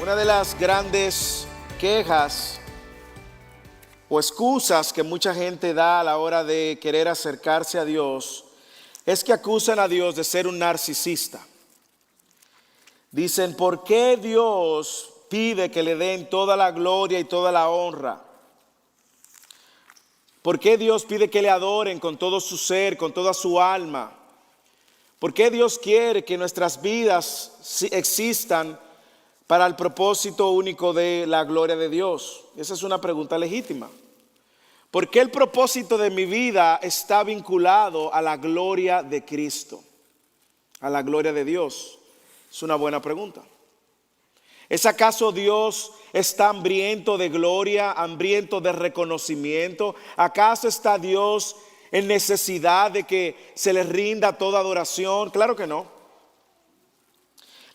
Una de las grandes quejas o excusas que mucha gente da a la hora de querer acercarse a Dios es que acusan a Dios de ser un narcisista. Dicen, ¿por qué Dios pide que le den toda la gloria y toda la honra? ¿Por qué Dios pide que le adoren con todo su ser, con toda su alma? ¿Por qué Dios quiere que nuestras vidas existan para el propósito único de la gloria de Dios? Esa es una pregunta legítima. ¿Por qué el propósito de mi vida está vinculado a la gloria de Cristo? A la gloria de Dios. Es una buena pregunta. ¿Es acaso Dios está hambriento de gloria, hambriento de reconocimiento? ¿Acaso está Dios en necesidad de que se le rinda toda adoración? Claro que no.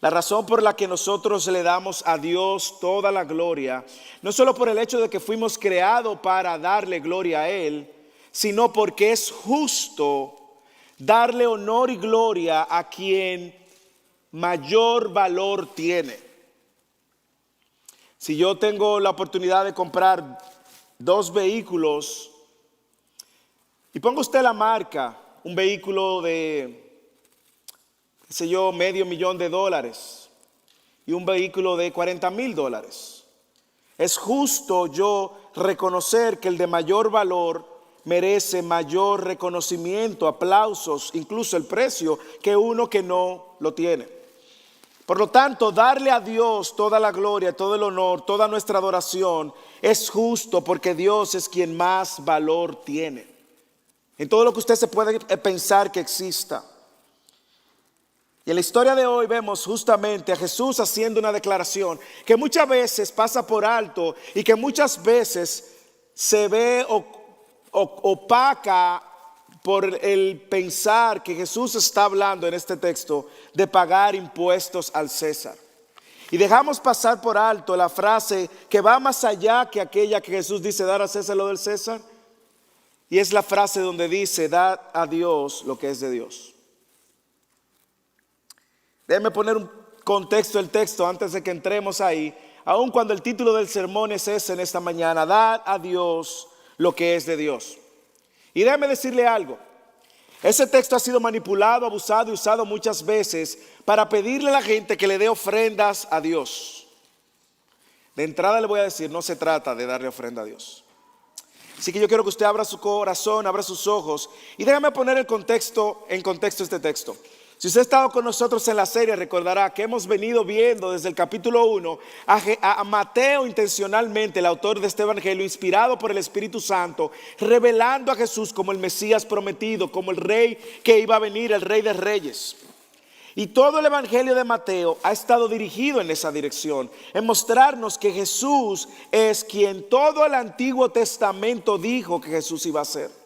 La razón por la que nosotros le damos a Dios toda la gloria, no solo por el hecho de que fuimos creados para darle gloria a Él, sino porque es justo darle honor y gloria a quien mayor valor tiene. Si yo tengo la oportunidad de comprar 2 vehículos, y ponga usted la marca, un vehículo de, qué sé yo, $500,000 y un vehículo de $40,000. Es justo yo reconocer que el de mayor valor merece mayor reconocimiento, aplausos, incluso el precio, que uno que no lo tiene. Por lo tanto, darle a Dios toda la gloria, todo el honor, toda nuestra adoración es justo porque Dios es quien más valor tiene en todo lo que usted se puede pensar que exista. Y en la historia de hoy vemos justamente a Jesús haciendo una declaración que muchas veces pasa por alto y que muchas veces se ve opaca por el pensar que Jesús está hablando en este texto de pagar impuestos al César. Y dejamos pasar por alto la frase que va más allá que aquella que Jesús dice, dar a César lo del César. Y es la frase donde dice, dad a Dios lo que es de Dios. Déjenme poner un contexto del texto antes de que entremos ahí. Aun cuando el título del sermón es ese en esta mañana, dad a Dios lo que es de Dios. Y déjeme decirle algo. Ese texto ha sido manipulado, abusado y usado muchas veces para pedirle a la gente que le dé ofrendas a Dios. De entrada le voy a decir, no se trata de darle ofrenda a Dios. Así que yo quiero que usted abra su corazón, abra sus ojos y déjame poner en contexto este texto. Si usted ha estado con nosotros en la serie, recordará que hemos venido viendo desde el capítulo 1 a Mateo intencionalmente, el autor de este evangelio, inspirado por el Espíritu Santo, revelando a Jesús como el Mesías prometido, como el Rey que iba a venir, el Rey de Reyes. Y todo el evangelio de Mateo ha estado dirigido en esa dirección, en mostrarnos que Jesús es quien todo el Antiguo Testamento dijo que Jesús iba a ser.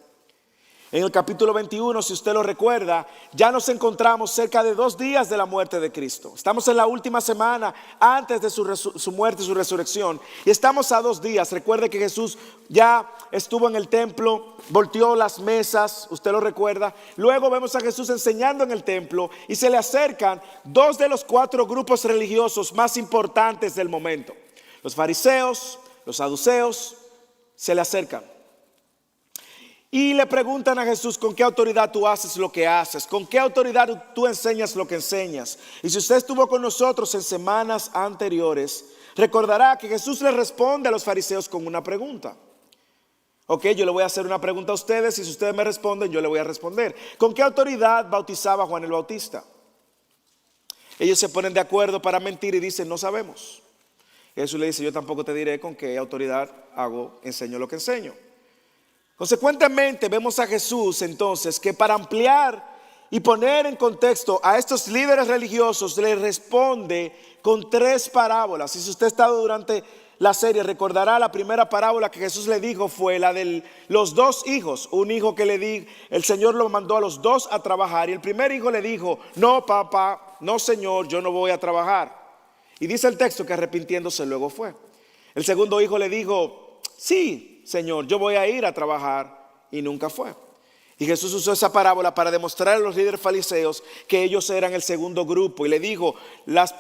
En el capítulo 21, si usted lo recuerda, ya nos encontramos cerca de 2 días de la muerte de Cristo. Estamos en la última semana antes de su muerte y su resurrección. Y estamos a 2 días. Recuerde que Jesús ya estuvo en el templo, volteó las mesas, usted lo recuerda. Luego vemos a Jesús enseñando en el templo y se le acercan 2 de los 4 grupos religiosos más importantes del momento. Los fariseos, los saduceos, se le acercan. Y le preguntan a Jesús, ¿con qué autoridad tú haces lo que haces? ¿Con qué autoridad tú enseñas lo que enseñas? Y si usted estuvo con nosotros en semanas anteriores, recordará que Jesús le responde a los fariseos con una pregunta. Ok, yo le voy a hacer una pregunta a ustedes y si ustedes me responden, yo le voy a responder. ¿Con qué autoridad bautizaba Juan el Bautista? Ellos se ponen de acuerdo para mentir y dicen, no sabemos. Jesús le dice, yo tampoco te diré con qué autoridad enseño lo que enseño. Consecuentemente vemos a Jesús entonces que para ampliar y poner en contexto a estos líderes religiosos le responde con 3 parábolas. Y si usted ha estado durante la serie recordará la primera parábola que Jesús le dijo fue la de los 2 hijos. Un hijo que el Señor lo mandó a los 2 a trabajar y el primer hijo le dijo, no papá, no señor, yo no voy a trabajar. Y dice el texto que arrepintiéndose luego fue. El segundo hijo le dijo, sí Señor, yo voy a ir a trabajar y nunca fue. Y Jesús usó esa parábola para demostrar a los líderes fariseos que ellos eran el segundo grupo. Y le dijo, las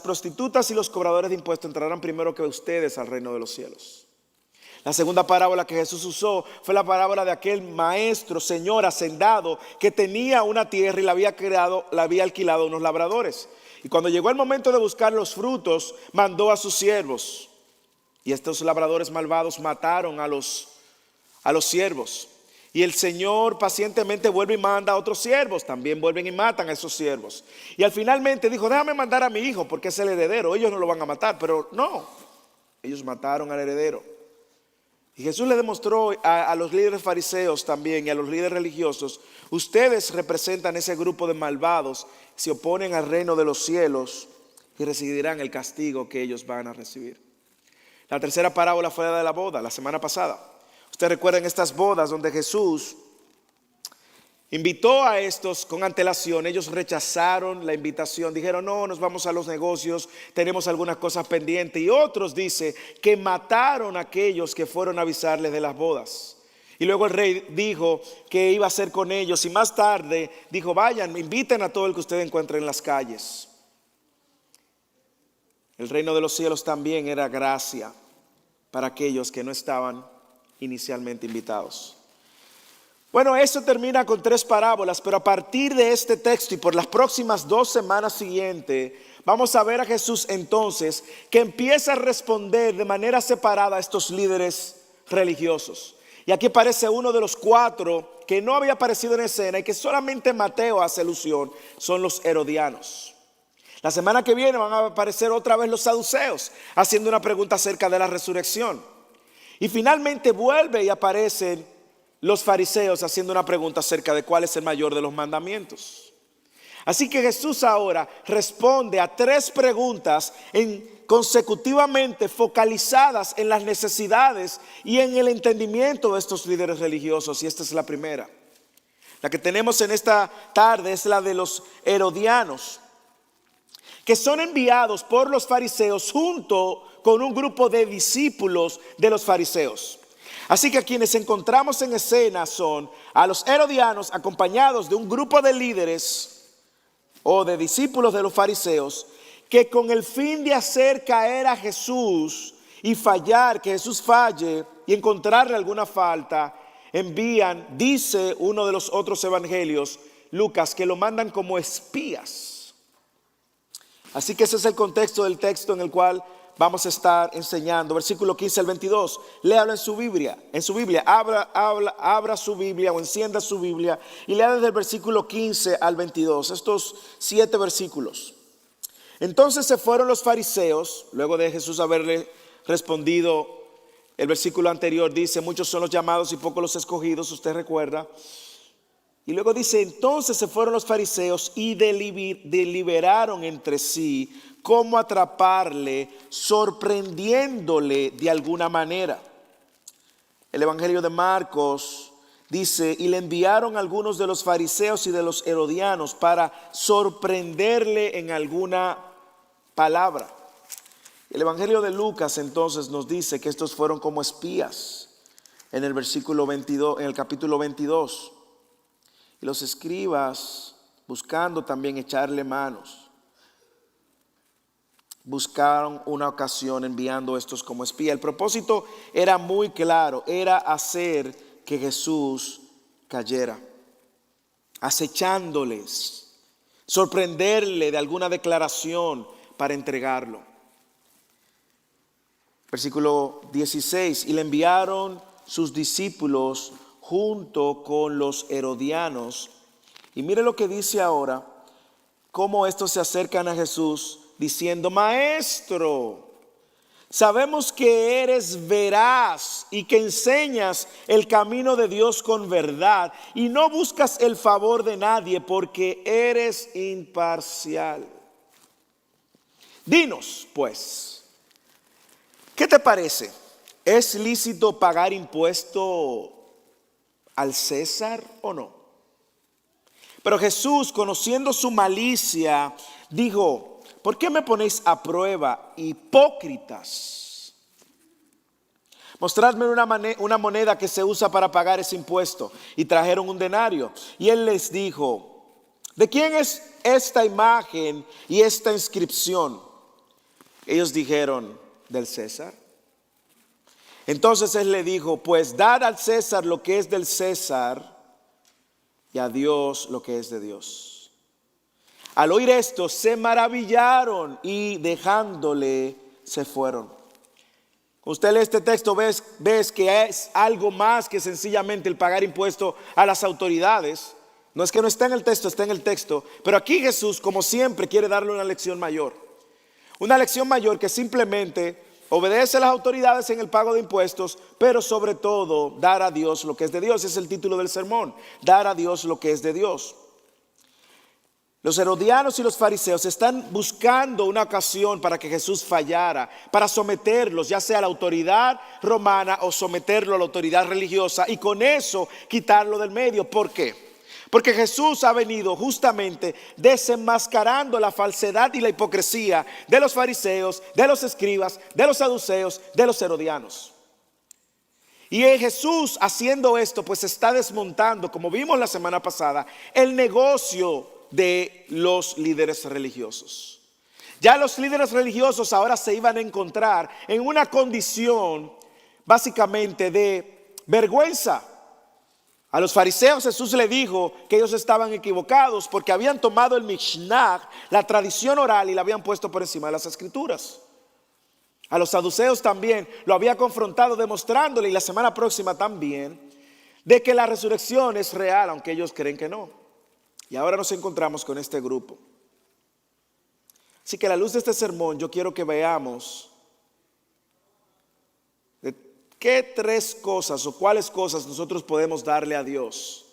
prostitutas y los cobradores de impuestos entrarán primero que ustedes al reino de los cielos. La segunda parábola que Jesús usó fue la parábola de aquel maestro, señor, hacendado, que tenía una tierra y la había alquilado a unos labradores. Y cuando llegó el momento de buscar los frutos, mandó a sus siervos. Y estos labradores malvados mataron a los siervos. Y el Señor pacientemente vuelve y manda a otros siervos. También vuelven y matan a esos siervos. Y al finalmente dijo, déjame mandar a mi hijo porque es el heredero. Ellos no lo van a matar, pero no. Ellos mataron al heredero. Y Jesús le demostró a los líderes fariseos también y a los líderes religiosos, ustedes representan ese grupo de malvados, se oponen al reino de los cielos y recibirán el castigo que ellos van a recibir. La tercera parábola fue la de la boda, la semana pasada. Ustedes recuerdan estas bodas donde Jesús invitó a estos con antelación. Ellos rechazaron la invitación, dijeron no, nos vamos a los negocios, tenemos algunas cosas pendientes. Y otros dice que mataron a aquellos que fueron a avisarles de las bodas. Y luego el rey dijo que iba a hacer con ellos y más tarde dijo vayan, inviten a todo el que ustedes encuentren en las calles. El reino de los cielos también era gracia para aquellos que no estaban inicialmente invitados. Bueno, eso termina con 3 parábolas, pero a partir de este texto y por las próximas 2 semanas siguientes, vamos a ver a Jesús entonces que empieza a responder de manera separada a estos líderes religiosos. Y aquí aparece uno de los 4 que no había aparecido en escena y que solamente Mateo hace alusión, son los herodianos. La semana que viene van a aparecer otra vez los saduceos haciendo una pregunta acerca de la resurrección. Y finalmente vuelve y aparecen los fariseos haciendo una pregunta acerca de cuál es el mayor de los mandamientos. Así que Jesús ahora responde a 3 preguntas consecutivamente focalizadas en las necesidades y en el entendimiento de estos líderes religiosos. Y esta es la primera. La que tenemos en esta tarde es la de los herodianos, que son enviados por los fariseos junto con un grupo de discípulos de los fariseos. Así que quienes encontramos en escena son a los herodianos acompañados de un grupo de líderes o de discípulos de los fariseos que con el fin de hacer caer a Jesús y que Jesús falle y encontrarle alguna falta, envían, dice uno de los otros evangelios, Lucas, que lo mandan como espías. Así que ese es el contexto del texto en el cual vamos a estar enseñando. Versículo 15 al 22. Léalo en su Biblia. Abra su Biblia o encienda su Biblia y lea desde el versículo 15 al 22. Estos 7 versículos. Entonces se fueron los fariseos, luego de Jesús haberle respondido. El versículo anterior dice, muchos son los llamados y pocos los escogidos, usted recuerda. Y luego dice, entonces se fueron los fariseos y deliberaron entre sí cómo atraparle, sorprendiéndole de alguna manera. El Evangelio de Marcos dice, y le enviaron algunos de los fariseos y de los herodianos para sorprenderle en alguna palabra. El Evangelio de Lucas entonces nos dice que estos fueron como espías en el versículo 22, en el capítulo 22. Y los escribas, buscando también echarle manos, buscaron una ocasión enviando estos como espía. El propósito era muy claro, era hacer que Jesús cayera, acechándoles, sorprenderle de alguna declaración para entregarlo. Versículo 16, y le enviaron sus discípulos junto con los herodianos. Y mire lo que dice ahora, cómo estos se acercan a Jesús diciendo, Maestro, sabemos que eres veraz y que enseñas el camino de Dios con verdad y no buscas el favor de nadie porque eres imparcial. Dinos, pues, ¿qué te parece? ¿Es lícito pagar impuesto al César o no? Pero Jesús, conociendo su malicia, dijo, ¿por qué me ponéis a prueba, hipócritas? Mostradme una moneda que se usa para pagar ese impuesto. Y trajeron un denario. Y él les dijo: ¿de quién es esta imagen y esta inscripción? Ellos dijeron: del César. Entonces él le dijo: pues dad al César lo que es del César y a Dios lo que es de Dios. Al oír esto se maravillaron y dejándole se fueron. Usted lee este texto, ves que es algo más que sencillamente el pagar impuesto a las autoridades. No es que no está en el texto, está en el texto. Pero aquí Jesús, como siempre, quiere darle una lección mayor. Una lección mayor que simplemente obedece a las autoridades en el pago de impuestos, pero sobre todo dar a Dios lo que es de Dios. Ese es el título del sermón: dar a Dios lo que es de Dios. Los herodianos y los fariseos están buscando una ocasión para que Jesús fallara, para someterlos, ya sea a la autoridad romana o someterlo a la autoridad religiosa, y con eso quitarlo del medio. ¿Por qué? Porque Jesús ha venido justamente desenmascarando la falsedad y la hipocresía de los fariseos, de los escribas, de los saduceos, de los herodianos. Y Jesús, haciendo esto, pues está desmontando, como vimos la semana pasada, el negocio de los líderes religiosos. Ya los líderes religiosos ahora se iban a encontrar en una condición básicamente de vergüenza. A los fariseos Jesús le dijo que ellos estaban equivocados porque habían tomado el Mishnah, la tradición oral, y la habían puesto por encima de las escrituras. A los saduceos también lo había confrontado, demostrándole, y la semana próxima también, de que la resurrección es real, aunque ellos creen que no. Y ahora nos encontramos con este grupo. Así que a la luz de este sermón yo quiero que veamos de qué tres cosas o cuáles cosas nosotros podemos darle a Dios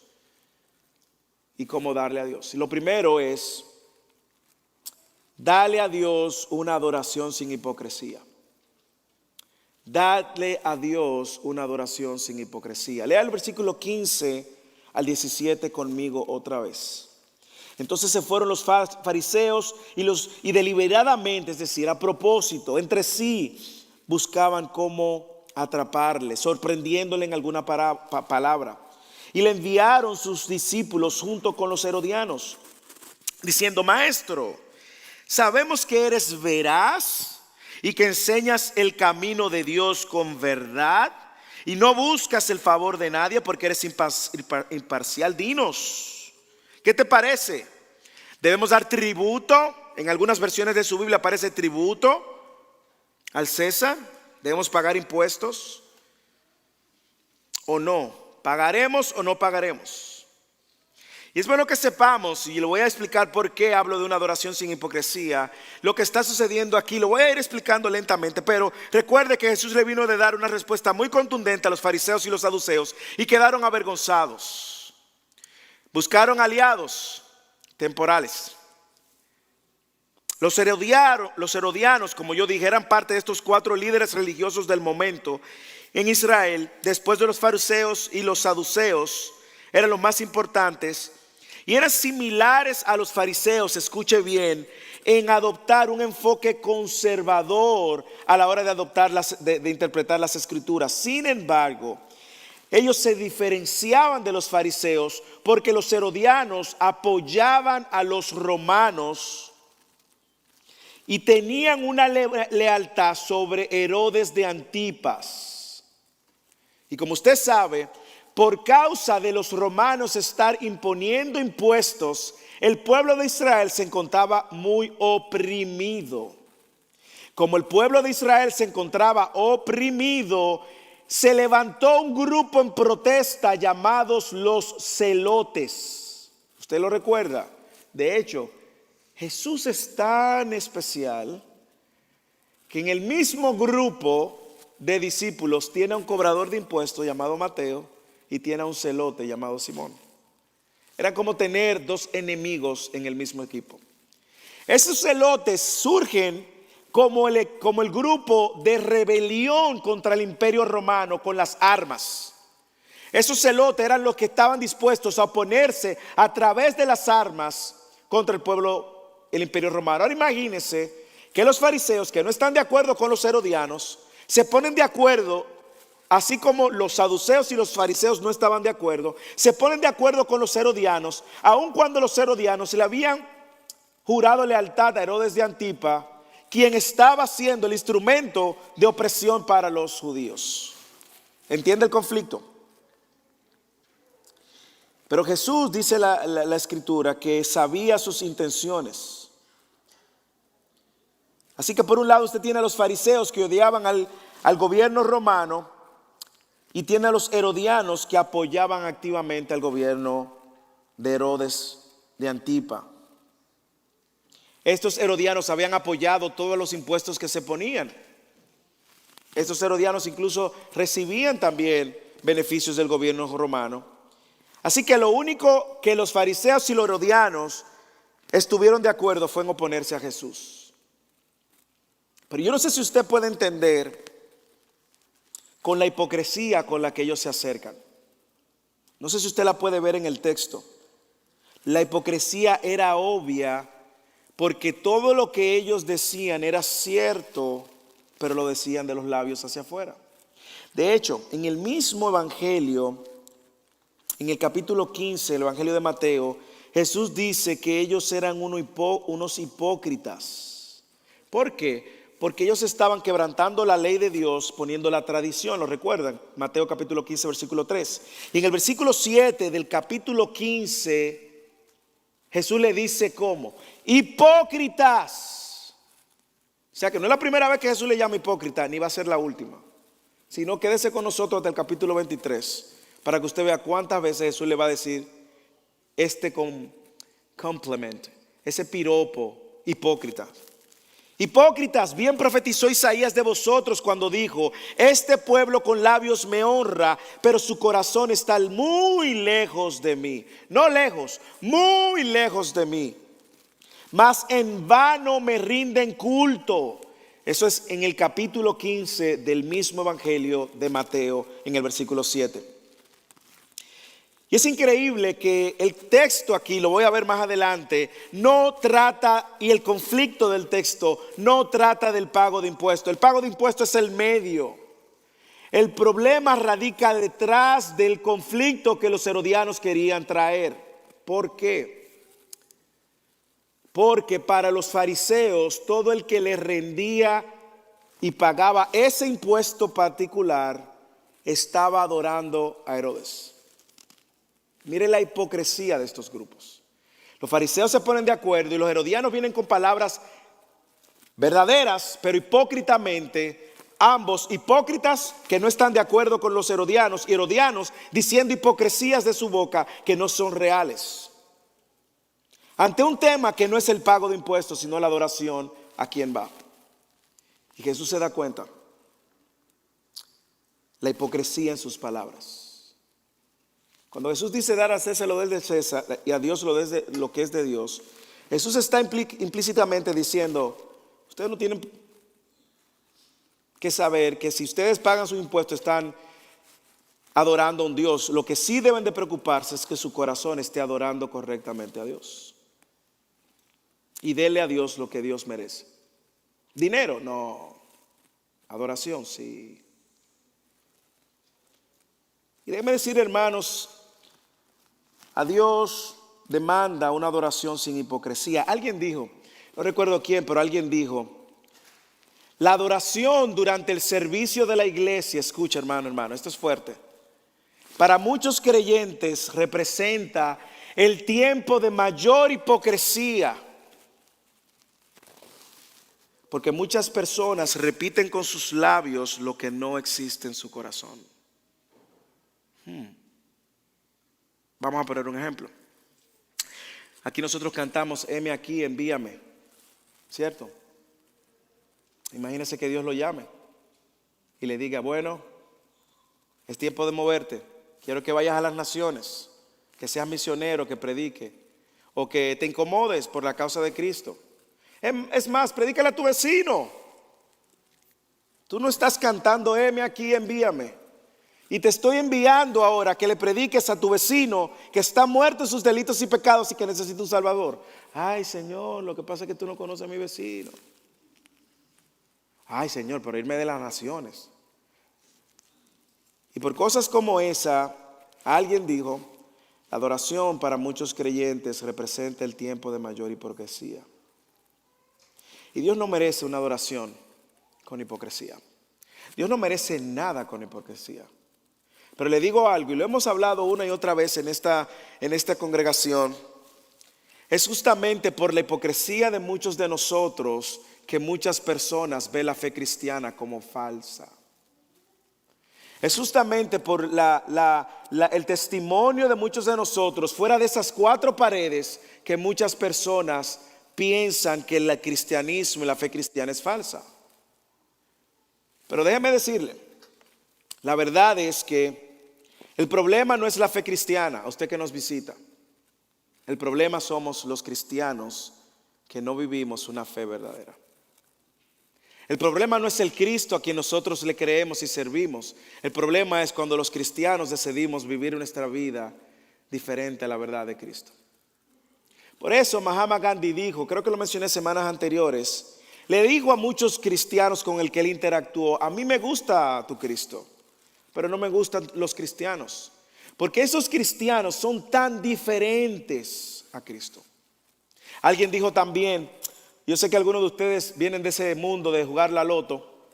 y cómo darle a Dios. Y lo primero es: dale a Dios una adoración sin hipocresía. Dadle a Dios una adoración sin hipocresía. Lea el versículo 15 al 17 conmigo otra vez. Entonces se fueron los fariseos y deliberadamente, es decir, a propósito, entre sí, buscaban cómo atraparle, sorprendiéndole en alguna palabra. Y le enviaron sus discípulos junto con los herodianos, diciendo: Maestro, sabemos que eres veraz y que enseñas el camino de Dios con verdad y no buscas el favor de nadie porque eres imparcial. Dinos, ¿qué te parece? ¿Debemos dar tributo? En algunas versiones de su Biblia aparece tributo al César. ¿Debemos pagar impuestos o no? ¿Pagaremos o no pagaremos? Y es bueno que sepamos, y lo voy a explicar por qué hablo de una adoración sin hipocresía. Lo que está sucediendo aquí lo voy a ir explicando lentamente, pero recuerde que Jesús le vino de dar una respuesta muy contundente a los fariseos y los saduceos y quedaron avergonzados. Buscaron aliados temporales. Los herodianos, como yo dije, eran parte de estos 4 líderes religiosos del momento en Israel. Después de los fariseos y los saduceos, eran los más importantes y eran similares a los fariseos, escuche bien, en adoptar un enfoque conservador a la hora de interpretar las escrituras. Sin embargo, ellos se diferenciaban de los fariseos porque los herodianos apoyaban a los romanos y tenían una lealtad sobre Herodes de Antipas. Y como usted sabe, por causa de los romanos estar imponiendo impuestos, el pueblo de Israel se encontraba muy oprimido. Como el pueblo de Israel se encontraba oprimido, se levantó un grupo en protesta llamados los celotes. ¿Usted lo recuerda? De hecho, Jesús es tan especial que en el mismo grupo de discípulos tiene a un cobrador de impuestos llamado Mateo y tiene a un celote llamado Simón. Era como tener 2 enemigos en el mismo equipo. Esos celotes surgen como el grupo de rebelión contra el imperio romano con las armas. Esos celotes eran los que estaban dispuestos a oponerse a través de las armas contra el pueblo, el imperio romano. Ahora imagínense que los fariseos, que no están de acuerdo con los herodianos, se ponen de acuerdo así como los saduceos y los fariseos no estaban de acuerdo, se ponen de acuerdo con los herodianos, aun cuando los herodianos le habían jurado lealtad a Herodes de Antipa, quien estaba siendo el instrumento de opresión para los judíos. ¿Entiende el conflicto? Pero Jesús, dice la Escritura, que sabía sus intenciones. Así que por un lado usted tiene a los fariseos que odiaban al gobierno romano y tiene a los herodianos que apoyaban activamente al gobierno de Herodes de Antipa. Estos herodianos habían apoyado todos los impuestos que se ponían. Estos herodianos incluso recibían también beneficios del gobierno romano. Así que lo único que los fariseos y los herodianos estuvieron de acuerdo fue en oponerse a Jesús. Pero yo no sé si usted puede entender con la hipocresía con la que ellos se acercan. No sé si usted la puede ver en el texto. La hipocresía era obvia porque todo lo que ellos decían era cierto, pero lo decían de los labios hacia afuera. De hecho, en el mismo evangelio, en el capítulo 15, el evangelio de Mateo, Jesús dice que ellos eran unos hipócritas. ¿Por qué? Porque ellos estaban quebrantando la ley de Dios poniendo la tradición, ¿lo recuerdan? Mateo capítulo 15, versículo 3. Y en el versículo 7 del capítulo 15, Jesús le dice ¿cómo? Hipócritas. O sea que no es la primera vez que Jesús le llama hipócrita, ni va a ser la última. Sino quédese con nosotros hasta el capítulo 23 para que usted vea cuántas veces Jesús le va a decir este compliment, ese piropo, hipócrita. Hipócritas, bien profetizó Isaías de vosotros cuando dijo: este pueblo con labios me honra, pero su corazón está muy lejos de mí. No lejos, muy lejos de mí. Mas en vano me rinden culto. Eso es en el capítulo 15 del mismo evangelio de Mateo, en el versículo 7. Y es increíble que el texto aquí, lo voy a ver más adelante, no trata, y el conflicto del texto no trata del pago de impuestos. El pago de impuestos es el medio. El problema radica detrás del conflicto que los herodianos querían traer. ¿Por qué? Porque para los fariseos, todo el que les rendía y pagaba ese impuesto particular estaba adorando a Herodes. Mire la hipocresía de estos grupos. Los fariseos se ponen de acuerdo y los herodianos vienen con palabras verdaderas, pero hipócritamente. Ambos hipócritas que no están de acuerdo con los herodianos y herodianos diciendo hipocresías de su boca que no son reales. Ante un tema que no es el pago de impuestos, sino la adoración, ¿a quién va? Y Jesús se da cuenta. La hipocresía en sus palabras. Cuando Jesús dice dar a César lo de César y a Dios lo que es de Dios, Jesús está implícitamente diciendo: ustedes no tienen que saber que si ustedes pagan sus impuestos están adorando a un Dios. Lo que sí deben de preocuparse es que su corazón esté adorando correctamente a Dios. Y dele a Dios lo que Dios merece. Dinero, no. Adoración, sí. Y déjenme decir, hermanos, a Dios demanda una adoración sin hipocresía. Alguien dijo, no recuerdo quién, pero alguien dijo: la adoración durante el servicio de la iglesia, escucha hermano, esto es fuerte, para muchos creyentes representa el tiempo de mayor hipocresía. Porque muchas personas repiten con sus labios lo que no existe en su corazón. Vamos a poner un ejemplo. Aquí nosotros cantamos: heme aquí, envíame. ¿Cierto? Imagínese que Dios lo llame y le diga: bueno, es tiempo de moverte. Quiero que vayas a las naciones, que seas misionero, que predique, o que te incomodes por la causa de Cristo. Es más, predícale a tu vecino. Tú no estás cantando: heme aquí, envíame. Y te estoy enviando ahora que le prediques a tu vecino que está muerto en sus delitos y pecados y que necesita un Salvador. Ay, Señor, lo que pasa es que tú no conoces a mi vecino. Ay, Señor, pero irme de las naciones. Y por cosas como esa, alguien dijo, la adoración para muchos creyentes representa el tiempo de mayor hipocresía. Y Dios no merece una adoración con hipocresía. Dios no merece nada con hipocresía. Pero le digo algo, y lo hemos hablado una y otra vez en esta congregación, es justamente por la hipocresía de muchos de nosotros que muchas personas ven la fe cristiana como falsa. Es justamente por el testimonio de muchos de nosotros fuera de esas cuatro paredes que muchas personas piensan que el cristianismo y la fe cristiana es falsa. Pero déjeme decirle, la verdad es que el problema no es la fe cristiana, a usted que nos visita. El problema somos los cristianos que no vivimos una fe verdadera. El problema no es el Cristo a quien nosotros le creemos y servimos. El problema es cuando los cristianos decidimos vivir nuestra vida diferente a la verdad de Cristo. Por eso Mahatma Gandhi dijo, creo que lo mencioné semanas anteriores, le dijo a muchos cristianos con el que él interactuó, a mí me gusta tu Cristo, pero no me gustan los cristianos. Porque esos cristianos son tan diferentes a Cristo. Alguien dijo también, yo sé que algunos de ustedes vienen de ese mundo de jugar la loto.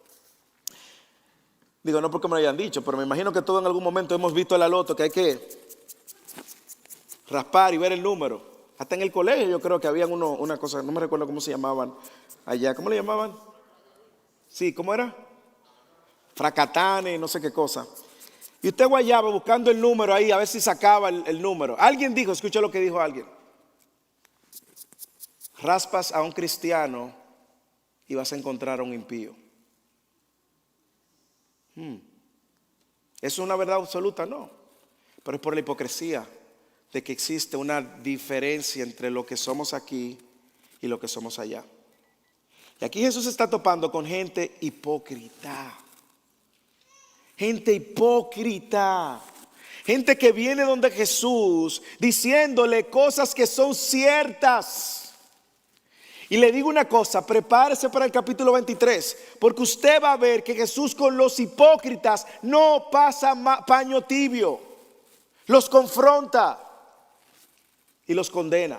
Digo, no porque me lo hayan dicho, pero me imagino que todos en algún momento hemos visto la loto, que hay que raspar y ver el número. Hasta en el colegio yo creo que había una cosa, no me recuerdo cómo se llamaban allá. ¿Cómo le llamaban? Sí, ¿cómo era? Fracatane, no sé qué cosa. Y usted guayaba buscando el número ahí, a ver si sacaba el número. Alguien dijo, escucha lo que dijo alguien. Raspas a un cristiano y vas a encontrar a un impío. ¿Es una verdad absoluta? No. Pero es por la hipocresía de que existe una diferencia entre lo que somos aquí y lo que somos allá. Y aquí Jesús está topando con gente hipócrita. Gente hipócrita. Gente que viene donde Jesús diciéndole cosas que son ciertas. Y le digo una cosa, prepárese para el capítulo 23, porque usted va a ver que Jesús con los hipócritas no pasa paño tibio. Los confronta y los condena.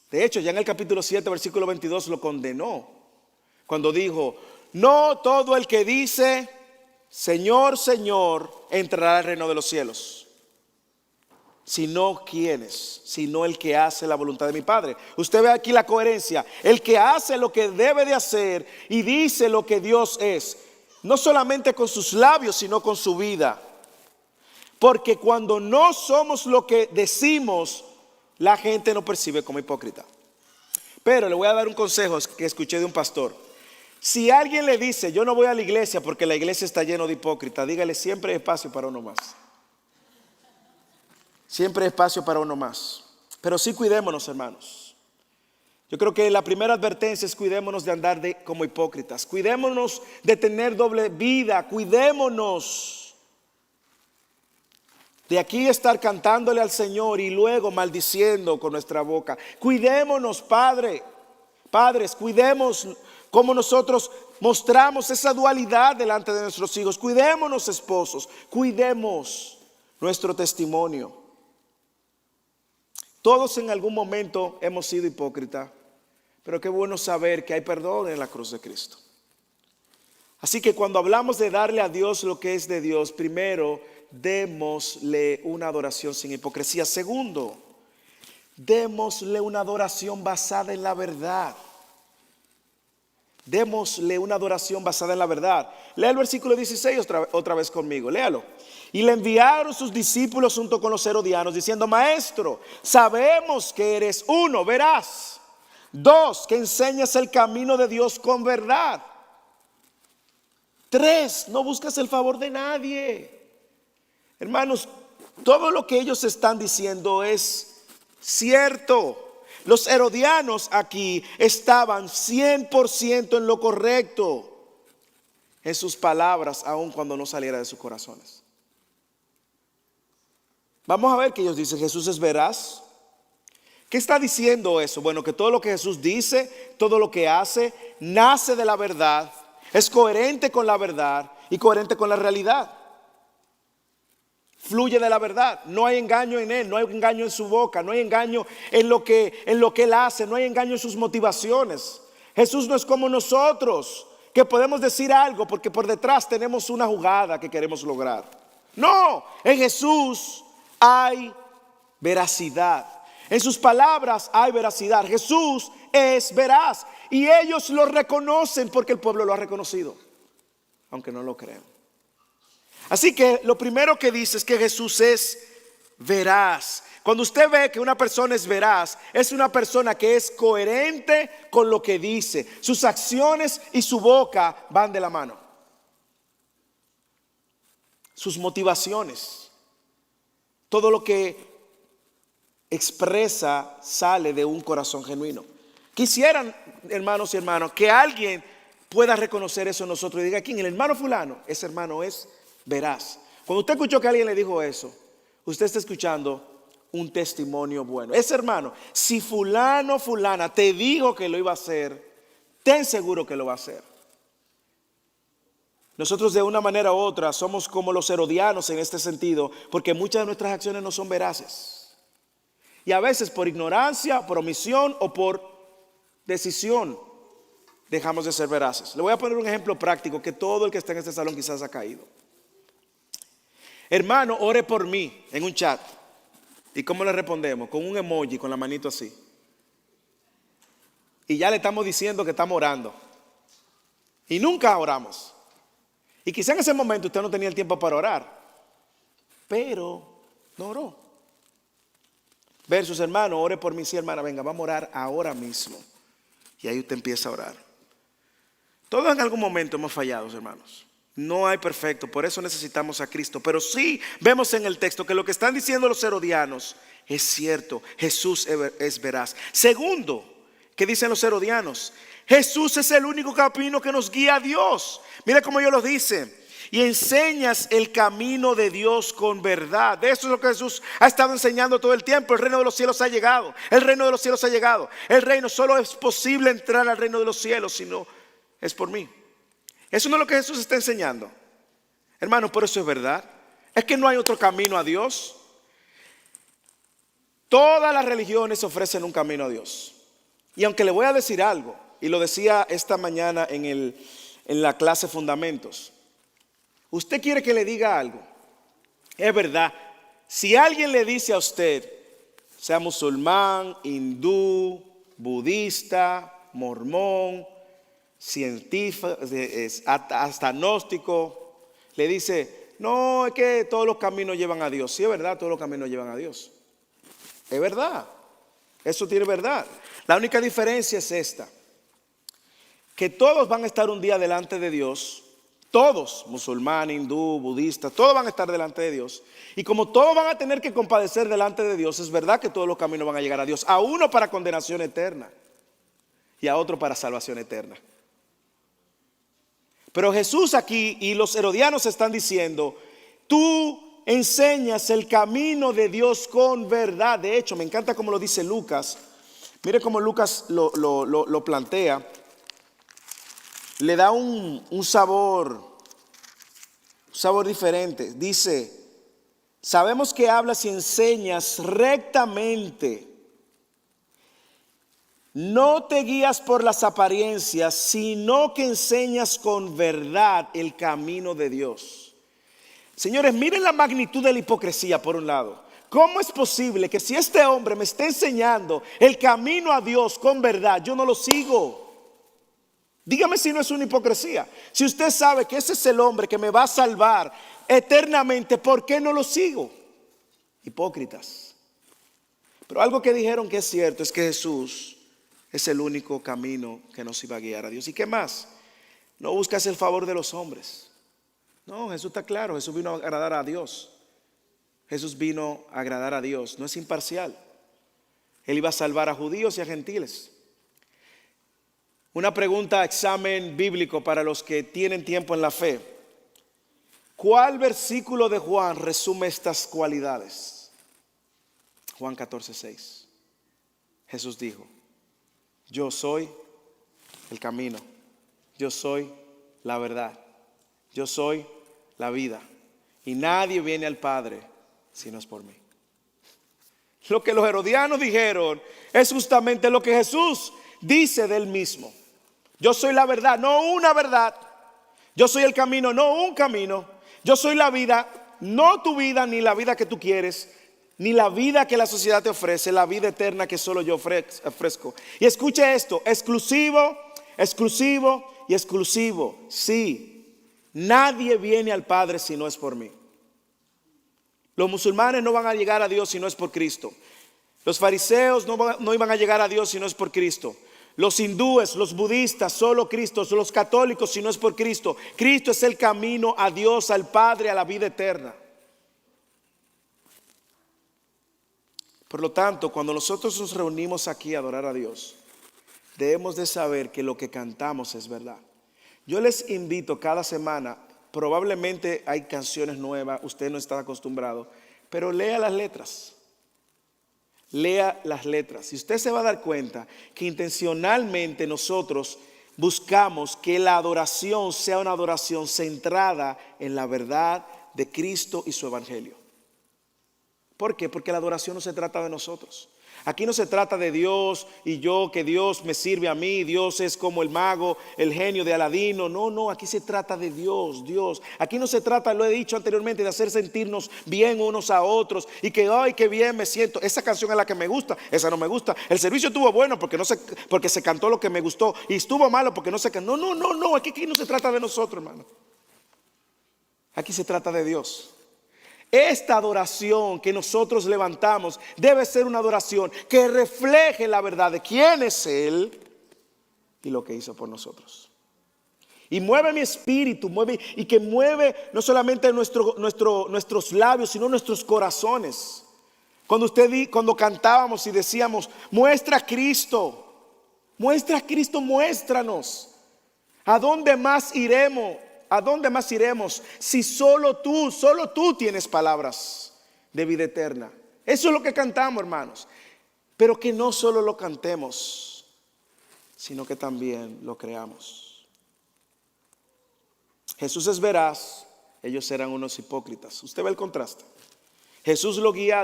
De hecho, ya en el capítulo 7, versículo 22 lo condenó. Cuando dijo, no todo el que dice, Señor, Señor, entrará al reino de los cielos. Sino quienes, sino el que hace la voluntad de mi Padre. Usted ve aquí la coherencia. El que hace lo que debe de hacer y dice lo que Dios es. No solamente con sus labios, sino con su vida. Porque cuando no somos lo que decimos, la gente nos percibe como hipócrita. Pero le voy a dar un consejo que escuché de un pastor. Si alguien le dice, yo no voy a la iglesia porque la iglesia está llena de hipócritas, dígale, siempre hay espacio para uno más. Siempre hay espacio para uno más. Pero sí cuidémonos, hermanos. Yo creo que la primera advertencia es cuidémonos de andar como hipócritas. Cuidémonos de tener doble vida. Cuidémonos de aquí estar cantándole al Señor y luego maldiciendo con nuestra boca. Cuidémonos, padres, cuidemos cómo nosotros mostramos esa dualidad delante de nuestros hijos. Cuidémonos, esposos, cuidemos nuestro testimonio. Todos en algún momento hemos sido hipócritas, pero qué bueno saber que hay perdón en la cruz de Cristo. Así que cuando hablamos de darle a Dios lo que es de Dios, primero, démosle una adoración sin hipocresía. Segundo, démosle una adoración basada en la verdad. Démosle una adoración basada en la verdad. Lea el versículo 16 otra vez conmigo, léalo. Y le enviaron sus discípulos junto con los herodianos diciendo, Maestro, sabemos que eres uno, veraz. 2, que enseñas el camino de Dios con verdad. 3, no buscas el favor de nadie. Hermanos, todo lo que ellos están diciendo es cierto. Los herodianos aquí estaban 100% en lo correcto en sus palabras, aun cuando no saliera de sus corazones. Vamos a ver que ellos dicen, Jesús es veraz. ¿Qué está diciendo eso? Bueno, que todo lo que Jesús dice, todo lo que hace, nace de la verdad, es coherente con la verdad y coherente con la realidad. Fluye de la verdad, no hay engaño en él, no hay engaño en su boca, no hay engaño en lo que él hace, no hay engaño en sus motivaciones. Jesús no es como nosotros, que podemos decir algo porque por detrás tenemos una jugada que queremos lograr. No, en Jesús hay veracidad. En sus palabras hay veracidad. Jesús es veraz y ellos lo reconocen porque el pueblo lo ha reconocido, aunque no lo crean. Así que lo primero que dice es que Jesús es veraz. Cuando usted ve que una persona es veraz, es una persona que es coherente con lo que dice. Sus acciones y su boca van de la mano. Sus motivaciones, todo lo que expresa sale de un corazón genuino. Quisieran, hermanos y hermanas, que alguien pueda reconocer eso en nosotros y diga: ¿quién? El hermano fulano. Ese hermano es veraz. Cuando usted escuchó que alguien le dijo eso, usted está escuchando un testimonio bueno. Ese hermano, si fulano, fulana te dijo que lo iba a hacer, ten seguro que lo va a hacer. Nosotros de una manera u otra somos como los herodianos en este sentido, porque muchas de nuestras acciones no son veraces. Y a veces por ignorancia, por omisión o por decisión dejamos de ser veraces. Le voy a poner un ejemplo práctico que todo el que está en este salón quizás ha caído. Hermano, ore por mí en un chat. ¿Y cómo le respondemos? Con un emoji, con la manito así. Y ya le estamos diciendo que estamos orando. Y nunca oramos. Y quizá en ese momento usted no tenía el tiempo para orar, pero no oró. Versus: hermano, ore por mí. Sí, hermana, venga, vamos a orar ahora mismo. Y ahí usted empieza a orar. Todos en algún momento hemos fallado, hermanos. No hay perfecto, por eso necesitamos a Cristo. Pero sí vemos en el texto que lo que están diciendo los herodianos es cierto. Jesús es veraz. Segundo, ¿qué dicen los herodianos? Jesús es el único camino que nos guía a Dios. Mira cómo ellos lo dicen: y enseñas el camino de Dios con verdad. De eso es lo que Jesús ha estado enseñando todo el tiempo. El reino de los cielos ha llegado. El reino de los cielos ha llegado. El reino, solo es posible entrar al reino de los cielos si no es por mí. Eso no es lo que Jesús está enseñando, hermano. Por eso es verdad. Es que no hay otro camino a Dios. Todas las religiones ofrecen un camino a Dios. Y aunque le voy a decir algo, y lo decía esta mañana en la clase Fundamentos, usted quiere que le diga algo. Es verdad, si alguien le dice a usted, sea musulmán, hindú, budista, mormón, científico, hasta agnóstico, le dice: no, es que todos los caminos llevan a Dios. Sí, es verdad, todos los caminos llevan a Dios. Es verdad, eso tiene verdad. La única diferencia es esta: que todos van a estar un día delante de Dios. Todos, musulmán, hindú, budista, todos van a estar delante de Dios. Y como todos van a tener que compadecer delante de Dios, es verdad que todos los caminos van a llegar a Dios. A uno para condenación eterna y a otro para salvación eterna. Pero Jesús aquí y los herodianos están diciendo: tú enseñas el camino de Dios con verdad. De hecho, me encanta cómo lo dice Lucas. Mire cómo Lucas lo plantea. Le da un sabor diferente. Dice: sabemos que hablas y enseñas rectamente. No te guías por las apariencias, sino que enseñas con verdad el camino de Dios. Señores, miren la magnitud de la hipocresía por un lado. ¿Cómo es posible que si este hombre me está enseñando el camino a Dios con verdad, yo no lo sigo? Dígame si no es una hipocresía. Si usted sabe que ese es el hombre que me va a salvar eternamente, ¿por qué no lo sigo? Hipócritas. Pero algo que dijeron que es cierto es que Jesús es el único camino que nos iba a guiar a Dios. ¿Y qué más? No buscas el favor de los hombres. No, Jesús está claro. Jesús vino a agradar a Dios. Jesús vino a agradar a Dios. No es imparcial. Él iba a salvar a judíos y a gentiles. Una pregunta, examen bíblico para los que tienen tiempo en la fe. ¿Cuál versículo de Juan resume estas cualidades? Juan 14:6. Jesús dijo: yo soy el camino, yo soy la verdad, Yo soy la vida. Y nadie viene al Padre si no es por mí. Lo que los herodianos dijeron es justamente lo que Jesús dice de él mismo. Yo soy la verdad, no una verdad. Yo soy el camino, no un camino. Yo soy la vida, no tu vida ni la vida que tú quieres, ni la vida que la sociedad te ofrece, la vida eterna que solo yo ofrezco. Y escuche esto, exclusivo, exclusivo y exclusivo. Sí, nadie viene al Padre si no es por mí. Los musulmanes no van a llegar a Dios si no es por Cristo. Los fariseos no iban a llegar a Dios si no es por Cristo. Los hindúes, los budistas, solo Cristo. Los católicos si no es por Cristo. Cristo es el camino a Dios, al Padre, a la vida eterna. Por lo tanto, cuando nosotros nos reunimos aquí a adorar a Dios, debemos de saber que lo que cantamos es verdad. Yo les invito cada semana, probablemente hay canciones nuevas, usted no está acostumbrado, pero lea las letras. Lea las letras. Y usted se va a dar cuenta que intencionalmente nosotros buscamos que la adoración sea una adoración centrada en la verdad de Cristo y su evangelio. ¿Por qué? Porque la adoración no se trata de nosotros. Aquí no se trata de Dios y yo, que Dios me sirve a mí, Dios es como el mago, el genio de Aladino. No, aquí se trata de Dios. Aquí no se trata, lo he dicho anteriormente, de hacer sentirnos bien unos a otros y que, ay, qué bien me siento. Esa canción es la que me gusta, esa no me gusta. El servicio estuvo bueno porque se cantó lo que me gustó y estuvo malo porque no se cantó. No, aquí no se trata de nosotros, hermano. Aquí se trata de Dios. Esta adoración que nosotros levantamos debe ser una adoración que refleje la verdad de quién es Él y lo que hizo por nosotros. Y mueve mi espíritu, mueve no solamente nuestros labios, sino nuestros corazones. Cuando cantábamos y decíamos, muestra a Cristo, muéstranos. ¿A dónde más iremos? ¿A dónde más iremos si solo tú tienes palabras de vida eterna? Eso es lo que cantamos, hermanos. Pero que no solo lo cantemos, sino que también lo creamos. Jesús es veraz, ellos eran unos hipócritas. Usted ve el contraste. Jesús nos guía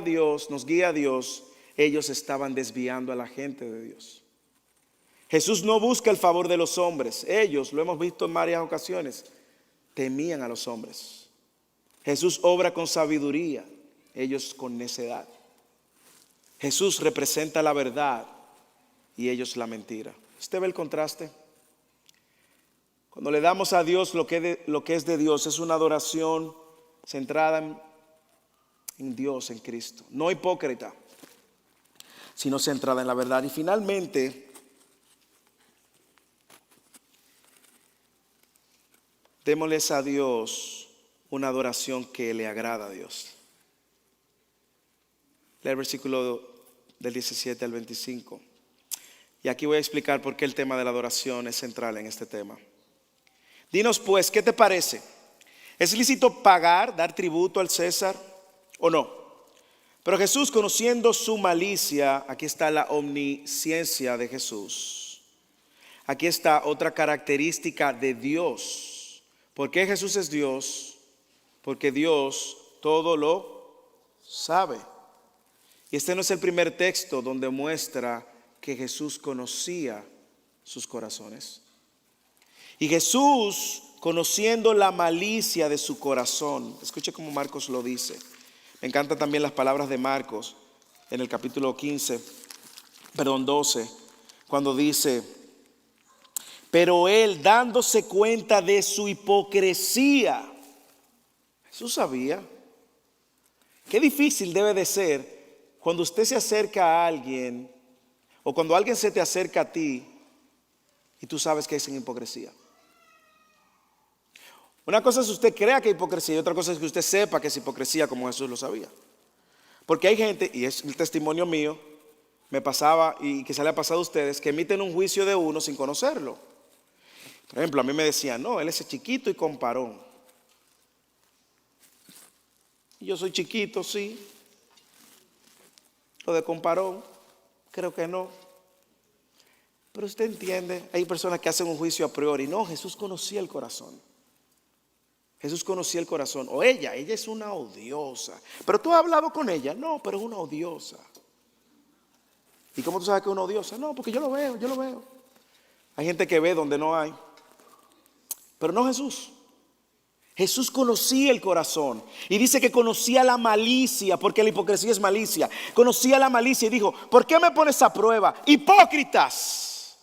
a Dios, ellos estaban desviando a la gente de Dios. Jesús no busca el favor de los hombres. Ellos, lo hemos visto en varias ocasiones, temían a los hombres. Jesús obra con sabiduría, ellos con necedad. Jesús representa la verdad y ellos la mentira. ¿Usted ve el contraste? Cuando le damos a Dios lo que es de Dios, es una adoración centrada en Dios, en Cristo. No hipócrita, sino centrada en la verdad. Y finalmente, démosles a Dios una adoración que le agrada a Dios. Lea el versículo del 17 al 25. Y aquí voy a explicar por qué el tema de la adoración es central en este tema. Dinos pues, ¿qué te parece? ¿Es lícito dar tributo al César o no? Pero Jesús, conociendo su malicia, aquí está la omnisciencia de Jesús. Aquí está otra característica de Dios. ¿Por qué Jesús es Dios? Porque Dios todo lo sabe. Y este no es el primer texto donde muestra que Jesús conocía sus corazones. Y Jesús, conociendo la malicia de su corazón, escuche cómo Marcos lo dice. Me encantan también las palabras de Marcos en el capítulo 12, cuando dice: pero él, dándose cuenta de su hipocresía, Jesús sabía. Qué difícil debe de ser cuando usted se acerca a alguien o cuando alguien se te acerca a ti y tú sabes que es en hipocresía. Una cosa es usted crea que es hipocresía y otra cosa es que usted sepa que es hipocresía, como Jesús lo sabía. Porque hay gente, y es el testimonio mío, me pasaba y quizá le ha pasado a ustedes, que emiten un juicio de uno sin conocerlo. Por ejemplo, a mí me decían, no, él es chiquito y comparón. Y yo soy chiquito, sí. Lo de comparón, creo que no. Pero usted entiende, hay personas que hacen un juicio a priori. No, Jesús conocía el corazón. Jesús conocía el corazón. O ella es una odiosa. Pero tú has hablado con ella. No, pero es una odiosa. ¿Y cómo tú sabes que es una odiosa? No, porque yo lo veo. Hay gente que ve donde no hay. Pero no Jesús. Jesús conocía el corazón. Y dice que conocía la malicia, porque la hipocresía es malicia. Conocía la malicia y dijo, ¿por qué me pones a prueba? Hipócritas.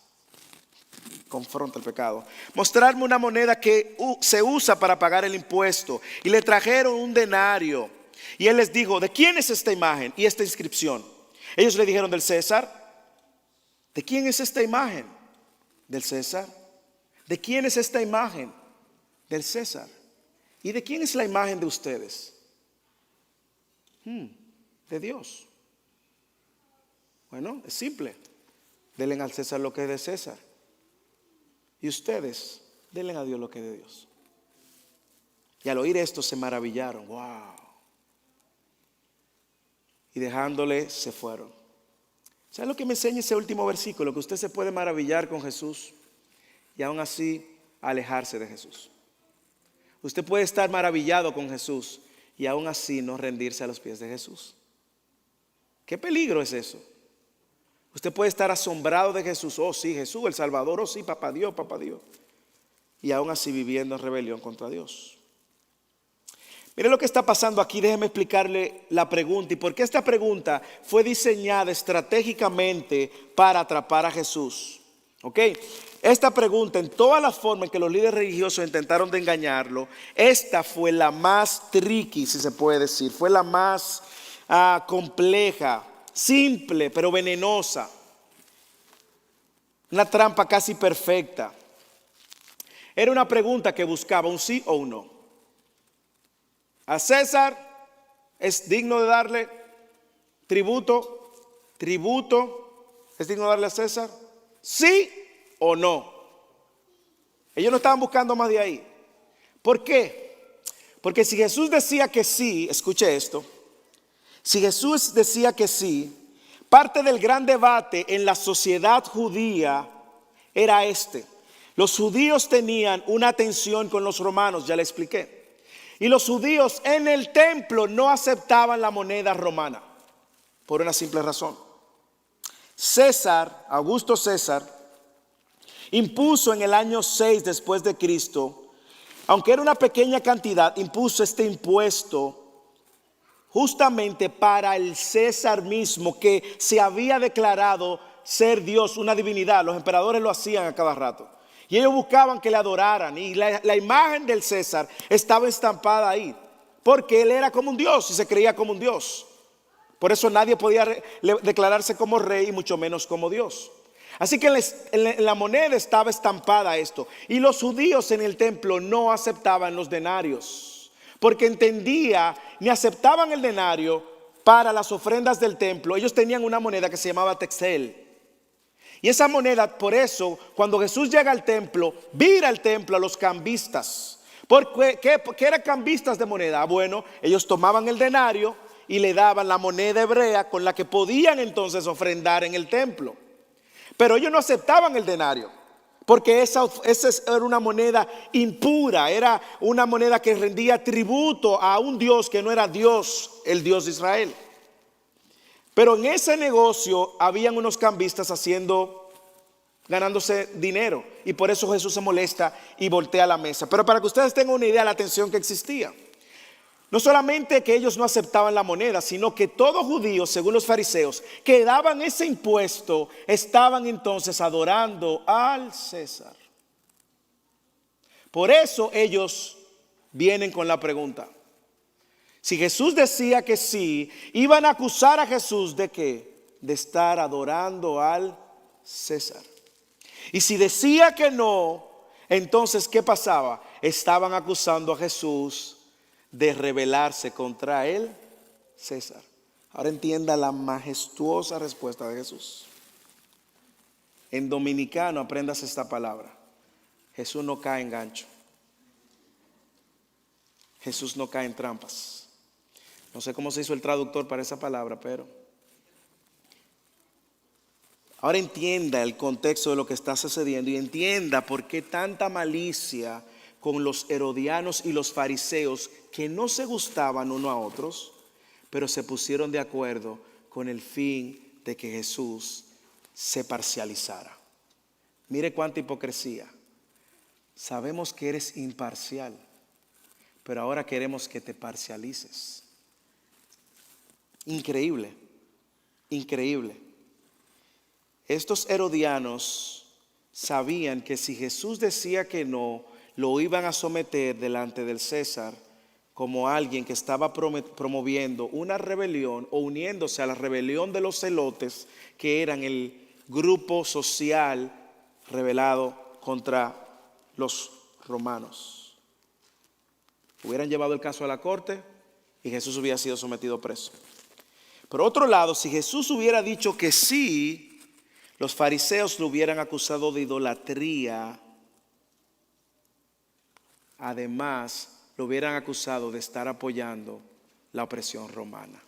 Confronta el pecado. Mostrarme una moneda que se usa para pagar el impuesto. Y le trajeron un denario. Y él les dijo, ¿de quién es esta imagen y esta inscripción? Ellos le dijeron, del César. ¿De quién es esta imagen? Del César. ¿De quién es esta imagen? Del César. ¿Y de quién es la imagen de ustedes? De Dios. Bueno, es simple. Denle al César lo que es de César. Y ustedes, denle a Dios lo que es de Dios. Y al oír esto se maravillaron. ¡Wow! Y dejándole se fueron. ¿Sabe lo que me enseña ese último versículo? Que usted se puede maravillar con Jesús y aún así alejarse de Jesús. Usted puede estar maravillado con Jesús y aún así no rendirse a los pies de Jesús. ¿Qué peligro es eso? Usted puede estar asombrado de Jesús. Oh sí, Jesús el Salvador. Oh sí, papá Dios. Y aún así viviendo en rebelión contra Dios. Mire lo que está pasando aquí. Déjeme explicarle la pregunta y por qué esta pregunta fue diseñada estratégicamente para atrapar a Jesús. ¿Ok? Esta pregunta, en todas las formas en que los líderes religiosos intentaron de engañarlo, esta fue la más tricky, si se puede decir. Fue la más compleja, simple pero venenosa. Una trampa casi perfecta. Era una pregunta que buscaba un sí o un no. ¿A César es digno de darle tributo? ¿Es digno de darle a César? ¿Sí o no? Ellos no estaban buscando más de ahí. ¿Por qué? Porque si Jesús decía que sí, escuche esto. Si Jesús decía que sí, parte del gran debate en la sociedad judía era este. Los judíos tenían una tensión con los romanos, ya le expliqué. Y los judíos en el templo no aceptaban la moneda romana por una simple razón. César, Augusto César, impuso en el año 6 después de Cristo, aunque era una pequeña cantidad, impuso este impuesto justamente para el César mismo, que se había declarado ser Dios, una divinidad. Los emperadores lo hacían a cada rato. Y ellos buscaban que le adoraran. Y la imagen del César estaba estampada ahí. Porque él era como un Dios y se creía como un Dios. Por eso nadie podía declararse como rey y mucho menos como Dios. Así que en la moneda estaba estampada esto. Y los judíos en el templo no aceptaban los denarios. Porque entendía, ni aceptaban el denario para las ofrendas del templo. Ellos tenían una moneda que se llamaba texel. Y esa moneda, por eso, cuando Jesús llega al templo, vira el templo a los cambistas. ¿Qué eran cambistas de moneda? Bueno, ellos tomaban el denario y le daban la moneda hebrea con la que podían entonces ofrendar en el templo. Pero ellos no aceptaban el denario, porque esa era una moneda impura, era una moneda que rendía tributo a un Dios que no era Dios, el Dios de Israel. Pero en ese negocio habían unos cambistas ganándose dinero. Y por eso Jesús se molesta y voltea la mesa. Pero para que ustedes tengan una idea de la tensión que existía. No solamente que ellos no aceptaban la moneda, sino que todo judío, según los fariseos, que daban ese impuesto, estaban entonces adorando al César. Por eso ellos vienen con la pregunta. Si Jesús decía que sí, iban a acusar a Jesús ¿de qué? De estar adorando al César. Y si decía que no, entonces ¿qué pasaba? Estaban acusando a Jesús de rebelarse contra el César. Ahora entienda la majestuosa respuesta de Jesús. En dominicano aprendas esta palabra. Jesús no cae en gancho. Jesús no cae en trampas. No sé cómo se hizo el traductor para esa palabra, pero ahora entienda el contexto de lo que está sucediendo y entienda por qué tanta malicia con los herodianos y los fariseos, que no se gustaban uno a otros, pero se pusieron de acuerdo con el fin de que Jesús se parcializara. Mire cuánta hipocresía. Sabemos que eres imparcial, pero ahora queremos que te parcialices. Increíble, increíble. Estos herodianos sabían que si Jesús decía que no, lo iban a someter delante del César como alguien que estaba promoviendo una rebelión o uniéndose a la rebelión de los celotes, que eran el grupo social rebelado contra los romanos. Hubieran llevado el caso a la corte y Jesús hubiera sido sometido preso. Por otro lado, si Jesús hubiera dicho que sí, los fariseos lo hubieran acusado de idolatría. Además, lo hubieran acusado de estar apoyando la opresión romana.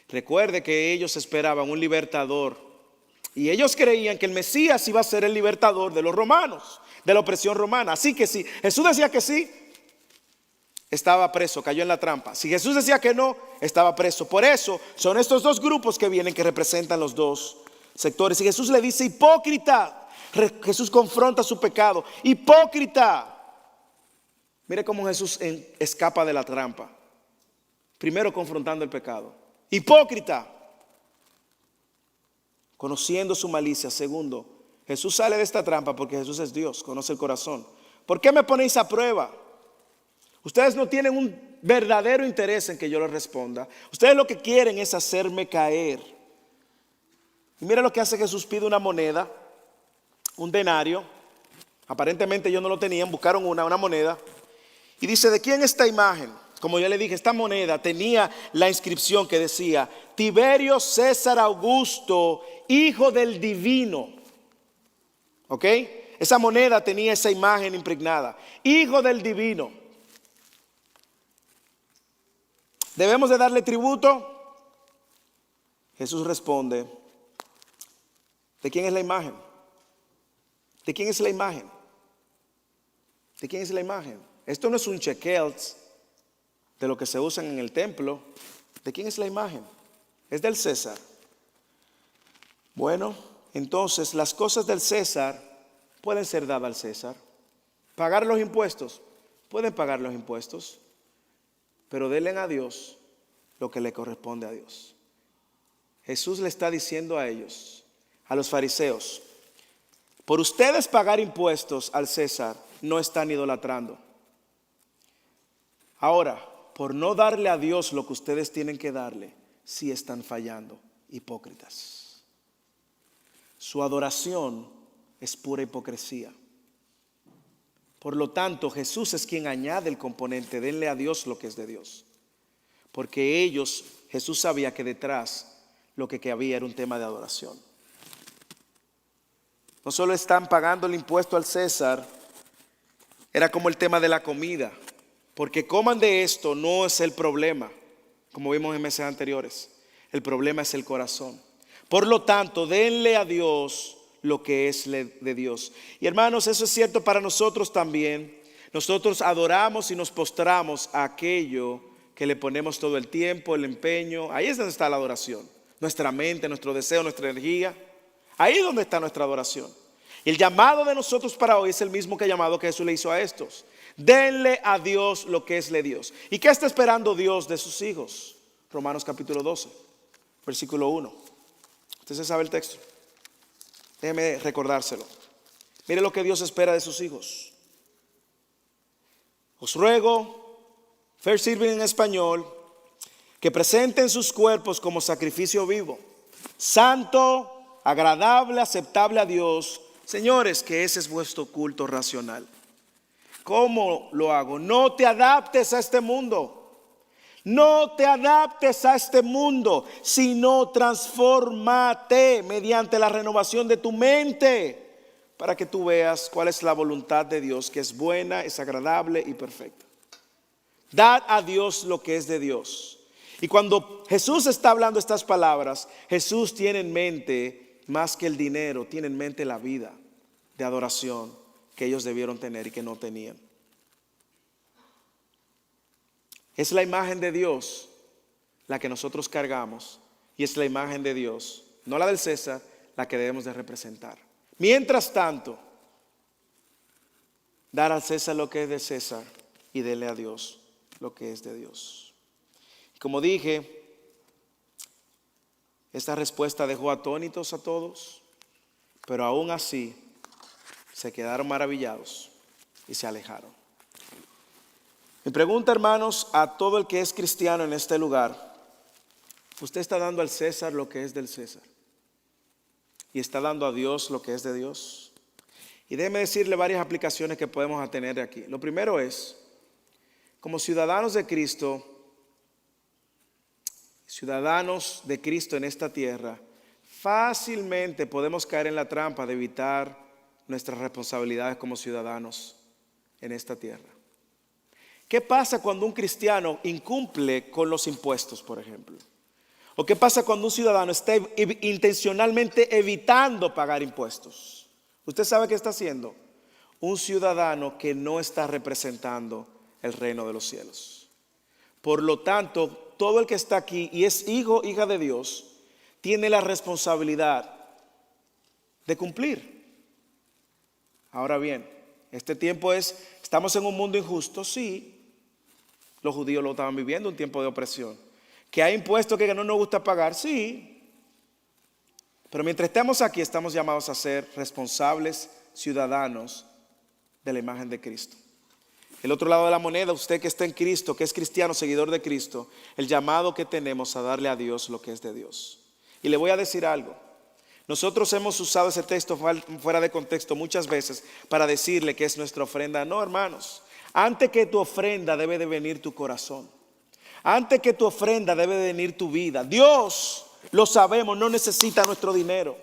Recuerde que ellos esperaban un libertador y ellos creían que el Mesías iba a ser el libertador de los romanos, de la opresión romana. Así que si Jesús decía que sí, estaba preso, cayó en la trampa. Si Jesús decía que no, estaba preso. Por eso son estos dos grupos que vienen, que representan los dos sectores. Y Jesús le dice: hipócrita. Jesús confronta su pecado. Hipócrita. Mire cómo Jesús escapa de la trampa. Primero confrontando el pecado. Hipócrita. Conociendo su malicia. Segundo, Jesús sale de esta trampa porque Jesús es Dios, conoce el corazón. ¿Por qué me ponéis a prueba? Ustedes no tienen un verdadero interés en que yo les responda. Ustedes lo que quieren es hacerme caer. Y mira lo que hace Jesús: pide una moneda, un denario. Aparentemente ellos no lo tenían, buscaron una moneda. Y dice: ¿de quién es esta imagen? Como ya le dije, esta moneda tenía la inscripción que decía: Tiberio César Augusto, hijo del divino. ¿Ok? Esa moneda tenía esa imagen impregnada: hijo del divino. ¿Debemos de darle tributo? Jesús responde: ¿de quién es la imagen? ¿De quién es la imagen? ¿De quién es la imagen? Esto no es un shekels de lo que se usan en el templo. ¿De quién es la imagen? Es del César. Bueno, entonces las cosas del César pueden ser dadas al César. Pagar los impuestos, pueden pagar los impuestos. Pero denle a Dios lo que le corresponde a Dios. Jesús le está diciendo a ellos, a los fariseos: por ustedes pagar impuestos al César, no están idolatrando. Ahora, por no darle a Dios lo que ustedes tienen que darle, sí están fallando, hipócritas. Su adoración es pura hipocresía. Por lo tanto, Jesús es quien añade el componente: denle a Dios lo que es de Dios. Porque Jesús sabía que detrás lo que había era un tema de adoración. No solo están pagando el impuesto al César, era como el tema de la comida. Porque coman de esto no es el problema, como vimos en meses anteriores. El problema es el corazón. Por lo tanto, denle a Dios lo que es de Dios. Y hermanos, eso es cierto para nosotros también. Nosotros adoramos y nos postramos a aquello que le ponemos todo el tiempo, el empeño. Ahí es donde está la adoración. Nuestra mente, nuestro deseo, nuestra energía. Ahí es donde está nuestra adoración. Y el llamado de nosotros para hoy es el mismo que llamado que Jesús le hizo a estos: denle a Dios lo que es de Dios. ¿Y qué está esperando Dios de sus hijos? Romanos capítulo 12, versículo 1. Usted se sabe el texto. Déjeme recordárselo. Mire lo que Dios espera de sus hijos. Os ruego, first serving en español, que presenten sus cuerpos como sacrificio vivo, santo, agradable, aceptable a Dios. Señores, que ese es vuestro culto racional. ¿Cómo lo hago? No te adaptes a este mundo. No te adaptes a este mundo, sino transfórmate mediante la renovación de tu mente, para que tú veas cuál es la voluntad de Dios, que es buena, es agradable y perfecta. Dad a Dios lo que es de Dios. Y cuando Jesús está hablando estas palabras, Jesús tiene en mente más que el dinero, tiene en mente la vida de adoración que ellos debieron tener y que no tenían. Es la imagen de Dios la que nosotros cargamos y es la imagen de Dios, no la del César, la que debemos de representar. Mientras tanto, dar al César lo que es de César y dele a Dios lo que es de Dios. Como dije, esta respuesta dejó atónitos a todos, pero aún así se quedaron maravillados y se alejaron. Mi pregunta, hermanos, a todo el que es cristiano en este lugar: ¿usted está dando al César lo que es del César? ¿Y está dando a Dios lo que es de Dios? Y déjeme decirle varias aplicaciones que podemos tener aquí. Lo primero es, como ciudadanos de Cristo en esta tierra, fácilmente podemos caer en la trampa de evitar nuestras responsabilidades como ciudadanos en esta tierra. ¿Qué pasa cuando un cristiano incumple con los impuestos, por ejemplo? ¿O qué pasa cuando un ciudadano está intencionalmente evitando pagar impuestos? ¿Usted sabe qué está haciendo? Un ciudadano que no está representando el reino de los cielos. Por lo tanto, todo el que está aquí y es hijo, hija de Dios, tiene la responsabilidad de cumplir. Ahora bien, este tiempo estamos en un mundo injusto, sí. Los judíos lo estaban viviendo, un tiempo de opresión. ¿Que hay impuestos que no nos gusta pagar? Sí. Pero mientras estemos aquí, estamos llamados a ser responsables ciudadanos de la imagen de Cristo. El otro lado de la moneda, usted que está en Cristo, que es cristiano, seguidor de Cristo, el llamado que tenemos a darle a Dios lo que es de Dios. Y le voy a decir algo. Nosotros hemos usado ese texto fuera de contexto muchas veces para decirle que es nuestra ofrenda. No, hermanos. Antes que tu ofrenda debe de venir tu corazón. Antes que tu ofrenda debe de venir tu vida. Dios, lo sabemos, no necesita nuestro dinero.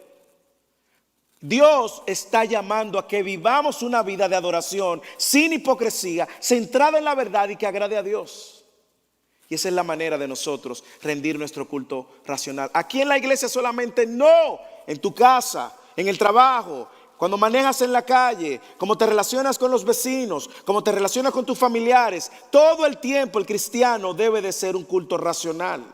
Dios está llamando a que vivamos una vida de adoración sin hipocresía, centrada en la verdad y que agrade a Dios. Y esa es la manera de nosotros rendir nuestro culto racional. Aquí en la iglesia solamente, no, en tu casa, en el trabajo, cuando manejas en la calle, cómo te relacionas con los vecinos, cómo te relacionas con tus familiares. Todo el tiempo el cristiano debe de ser un culto racional.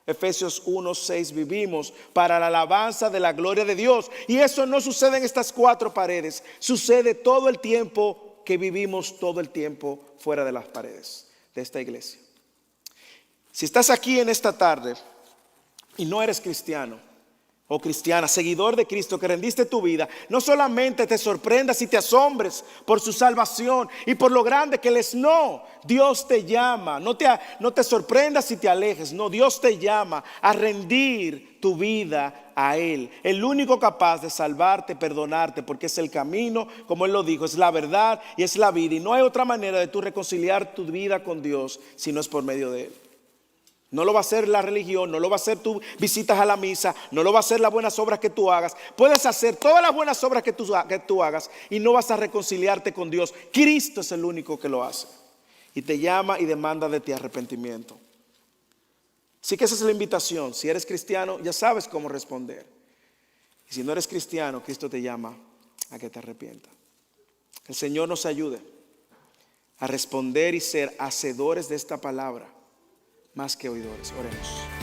Efesios 1:6, vivimos para la alabanza de la gloria de Dios. Y eso no sucede en estas cuatro paredes. Sucede todo el tiempo que vivimos, todo el tiempo fuera de las paredes de esta iglesia. Si estás aquí en esta tarde y no eres cristiano o cristiana, seguidor de Cristo, que rendiste tu vida, no solamente te sorprendas y te asombres por su salvación y por lo grande que Él es. No, Dios te llama. No te sorprendas si te alejes. No, Dios te llama a rendir tu vida a Él, el único capaz de salvarte, perdonarte, porque es el camino, como Él lo dijo, es la verdad y es la vida. Y no hay otra manera de tú reconciliar tu vida con Dios si no es por medio de Él. No lo va a hacer la religión, no lo va a hacer tus visitas a la misa, no lo va a hacer las buenas obras que tú hagas. Puedes hacer todas las buenas obras que tú hagas y no vas a reconciliarte con Dios. Cristo es el único que lo hace. Y te llama y demanda de ti arrepentimiento. Así que esa es la invitación. Si eres cristiano, ya sabes cómo responder. Y si no eres cristiano, Cristo te llama a que te arrepientas. El Señor nos ayude a responder y ser hacedores de esta palabra más que oidores. Oremos.